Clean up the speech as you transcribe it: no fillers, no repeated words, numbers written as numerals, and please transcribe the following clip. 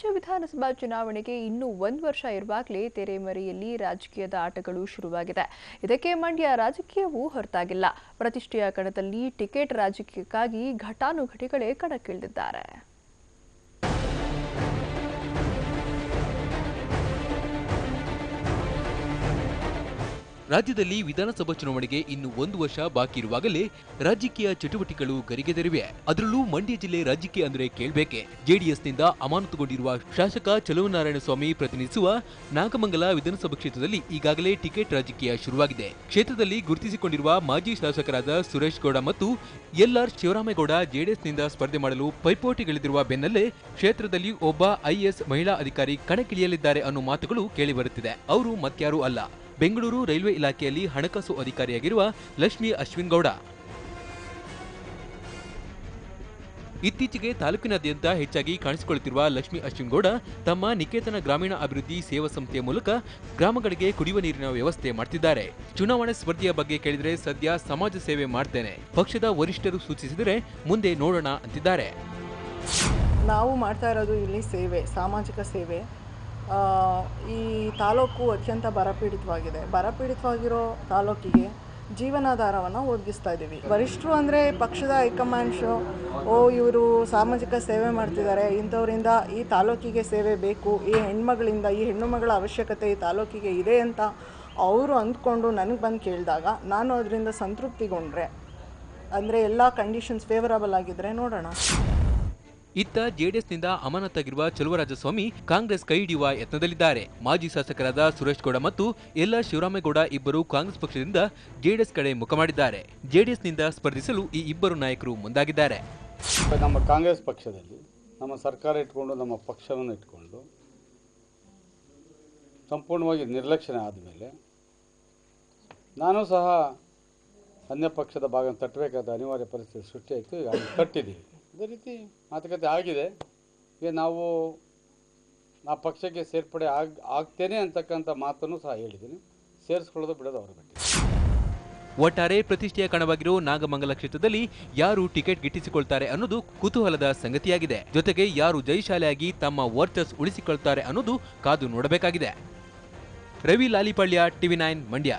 ರಾಜ್ಯ ವಿಧಾನಸಭಾ ಚುನಾವಣೆಗೆ ಇನ್ನೂ 1 ವರ್ಷ ಇರುವಾಗಲೇ ತೆರೆಮರೆಯಲ್ಲಿ ರಾಜಕೀಯದ ಆಟಗಳು ಶುರುವಾಗಿದೆ. ಇದಕ್ಕೆ ಮಂಡ್ಯ ರಾಜಕೀಯವೂ ಹೊರತಾಗಿಲ್ಲ. ಪ್ರತಿಷ್ಠೆಯ ಕಣದಲ್ಲಿ ಟಿಕೆಟ್ ರಾಜಕೀಯಕ್ಕಾಗಿ ಘಟಾನುಘಟಿಗಳೇ ಕಣಕ್ಕಿಳಿದಿದ್ದಾರೆ. ರಾಜ್ಯದಲ್ಲಿ ವಿಧಾನಸಭಾ ಚುನಾವಣೆಗೆ ಇನ್ನು 1 ವರ್ಷ ಬಾಕಿ ಇರುವಾಗಲೇ ರಾಜಕೀಯ ಚಟುವಟಿಕೆಗಳು ಗರಿಗೆದರಿವೆ. ಅದರಲ್ಲೂ ಮಂಡ್ಯ ಜಿಲ್ಲೆ ರಾಜಕೀಯ ಅಂದ್ರೆ ಕೇಳಬೇಕೆ. ಜೆಡಿಎಸ್ನಿಂದ ಅಮಾನತುಗೊಂಡಿರುವ ಶಾಸಕ ಚಲುವನಾರಾಯಣಸ್ವಾಮಿ ಪ್ರತಿನಿಧಿಸುವ ನಾಗಮಂಗಲ ವಿಧಾನಸಭಾ ಕ್ಷೇತ್ರದಲ್ಲಿ ಈಗಾಗಲೇ ಟಿಕೆಟ್ ರಾಜಕೀಯ ಶುರುವಾಗಿದೆ. ಕ್ಷೇತ್ರದಲ್ಲಿ ಗುರುತಿಸಿಕೊಂಡಿರುವ ಮಾಜಿ ಶಾಸಕರಾದ ಸುರೇಶ್ ಗೌಡ ಮತ್ತು ಎಲ್ಆರ್ ಶಿವರಾಮೇಗೌಡ ಜೆಡಿಎಸ್ನಿಂದ ಸ್ಪರ್ಧೆ ಮಾಡಲು ಪೈಪೋಟಿಗಿಳಿದಿರುವ ಬೆನ್ನಲ್ಲೇ ಕ್ಷೇತ್ರದಲ್ಲಿ ಒಬ್ಬ ಐಎಎಸ್ ಮಹಿಳಾ ಅಧಿಕಾರಿ ಕಣಕ್ಕಿಳಿಯಲಿದ್ದಾರೆ ಅನ್ನೋ ಮಾತುಗಳು ಕೇಳಿಬರುತ್ತಿದೆ. ಅವರು ಮತ್ಯಾರೂ ಅಲ್ಲ, ಬೆಂಗಳೂರು ರೈಲ್ವೆ ಇಲಾಖೆಯಲ್ಲಿ ಹಣಕಾಸು ಅಧಿಕಾರಿಯಾಗಿರುವ ಲಕ್ಷ್ಮಿ ಅಶ್ವಿನ್ ಗೌಡ. ಇತ್ತೀಚೆಗೆ ತಾಲೂಕಿನಾದ್ಯಂತ ಹೆಚ್ಚಾಗಿ ಕಾಣಿಸಿಕೊಳ್ಳುತ್ತಿರುವ ಲಕ್ಷ್ಮಿ ಅಶ್ವಿನ್ ಗೌಡ ತಮ್ಮ ನಿಕೇತನ ಗ್ರಾಮೀಣ ಅಭಿವೃದ್ಧಿ ಸೇವಾ ಸಂಸ್ಥೆಯ ಮೂಲಕ ಗ್ರಾಮಗಳಿಗೆ ಕುಡಿಯುವ ನೀರಿನ ವ್ಯವಸ್ಥೆ ಮಾಡ್ತಿದ್ದಾರೆ. ಚುನಾವಣೆ ಸ್ಪರ್ಧೆಯ ಬಗ್ಗೆ ಕೇಳಿದರೆ ಸದ್ಯ ಸಮಾಜ ಸೇವೆ ಮಾಡ್ತೇನೆ, ಪಕ್ಷದ ವರಿಷ್ಠರು ಸೂಚಿಸಿದರೆ ಮುಂದೆ ನೋಡೋಣ ಅಂತಿದ್ದಾರೆ. ನಾವು ಮಾಡ್ತಾ ಇರೋದು ಇಲ್ಲಿ ಸೇವೆ, ಸಾಮಾಜಿಕ ಸೇವೆ. ಈ ತಾಲೂಕು ಅತ್ಯಂತ ಬರಪೀಡಿತವಾಗಿರೋ ತಾಲೂಕಿಗೆ ಜೀವನಾಧಾರವನ್ನು ಒದಗಿಸ್ತಾ ಇದ್ದೀವಿ. ವರಿಷ್ಠರು ಅಂದರೆ ಪಕ್ಷದ ಹೈಕಮಾಂಡ್ಸು, ಇವರು ಸಾಮಾಜಿಕ ಸೇವೆ ಮಾಡ್ತಿದ್ದಾರೆ, ಇಂಥವರಿಂದ ಈ ತಾಲೂಕಿಗೆ ಸೇವೆ ಬೇಕು, ಈ ಹೆಣ್ಣು ಮಗಳ ಅವಶ್ಯಕತೆ ಈ ತಾಲೂಕಿಗೆ ಇದೆ ಅಂತ ಅವರು ಅಂದ್ಕೊಂಡು ನನಗೆ ಬಂದು ಕೇಳಿದಾಗ ನಾನು ಅದರಿಂದ ಸಂತೃಪ್ತಿಗೊಂಡ್ರೆ, ಅಂದರೆ ಎಲ್ಲ ಕಂಡೀಷನ್ಸ್ ಫೇವರಬಲ್ ಆಗಿದ್ದರೆ ನೋಡೋಣ. ಇತ್ತ ಜೆಡಿಎಸ್ನಿಂದ ಅಮಾನತಾಗಿರುವ ಚಲುವರಾಜಸ್ವಾಮಿ ಕಾಂಗ್ರೆಸ್ ಕೈ ಹಿಡಿಯುವ ಯತ್ನದಲ್ಲಿದ್ದಾರೆ. ಮಾಜಿ ಶಾಸಕರಾದ ಸುರೇಶ್ ಗೌಡ ಮತ್ತು ಎಲ್ಆರ್ ಶಿವರಾಮೇಗೌಡ ಇಬ್ಬರು ಕಾಂಗ್ರೆಸ್ ಪಕ್ಷದಿಂದ ಜೆಡಿಎಸ್ ಕಡೆ ಮುಖ ಮಾಡಿದ್ದಾರೆ. ಜೆಡಿಎಸ್ನಿಂದ ಸ್ಪರ್ಧಿಸಲು ಈ ಇಬ್ಬರು ನಾಯಕರು ಮುಂದಾಗಿದ್ದಾರೆ. ನಮ್ಮ ಕಾಂಗ್ರೆಸ್ ಪಕ್ಷದಲ್ಲಿ ನಮ್ಮ ಸರ್ಕಾರ ಇಟ್ಕೊಂಡು, ನಮ್ಮ ಪಕ್ಷವನ್ನು ಇಟ್ಕೊಂಡು ಸಂಪೂರ್ಣವಾಗಿ ನಿರ್ಲಕ್ಷ್ಯ ಆದಮೇಲೆ ನಾನು ಸಹ ಅನ್ಯ ಪಕ್ಷದ ಭಾಗ ತಟ್ಟಬೇಕಾದ ಅನಿವಾರ್ಯ ಪರಿಸ್ಥಿತಿ ಸೃಷ್ಟಿಯಾಯಿತು. ಈಗ ತಟ್ಟಿದ್ದೀವಿ. ಅದೇ ರೀತಿ ಮಾತುಕತೆ ಆಗಿದೆ. ಈಗ ನಾವು ಆ ಪಕ್ಷಕ್ಕೆ ಸೇರ್ಪಡೆ ಆಗ್ತೇನೆ ಅಂತಕ್ಕಂಥ ಮಾತನ್ನು ಸಹ ಹೇಳಿದ್ದೀನಿ. ಸೇರಿಸ್ಕೊಳ್ಳೋದು ಬಿಡೋದು ಅವರ ಬಗ್ಗೆ. ಒಟ್ಟಾರೆ ಪ್ರತಿಷ್ಠೆಯ ಕಣವಾಗಿರೋ ನಾಗಮಂಗಲ ಕ್ಷೇತ್ರದಲ್ಲಿ ಯಾರು ಟಿಕೆಟ್ ಗಿಟ್ಟಿಸಿಕೊಳ್ತಾರೆ ಅನ್ನೋದು ಕುತೂಹಲದ ಸಂಗತಿಯಾಗಿದೆ. ಜೊತೆಗೆ ಯಾರು ಜಯಶಾಲಿಯಾಗಿ ತಮ್ಮ ವರ್ಚಸ್ ಉಳಿಸಿಕೊಳ್ತಾರೆ ಅನ್ನೋದು ಕಾದು ನೋಡಬೇಕಾಗಿದೆ. ರವಿ ಲಾಲಿಪಾಳ್ಯ, TV9 ಮಂಡ್ಯ.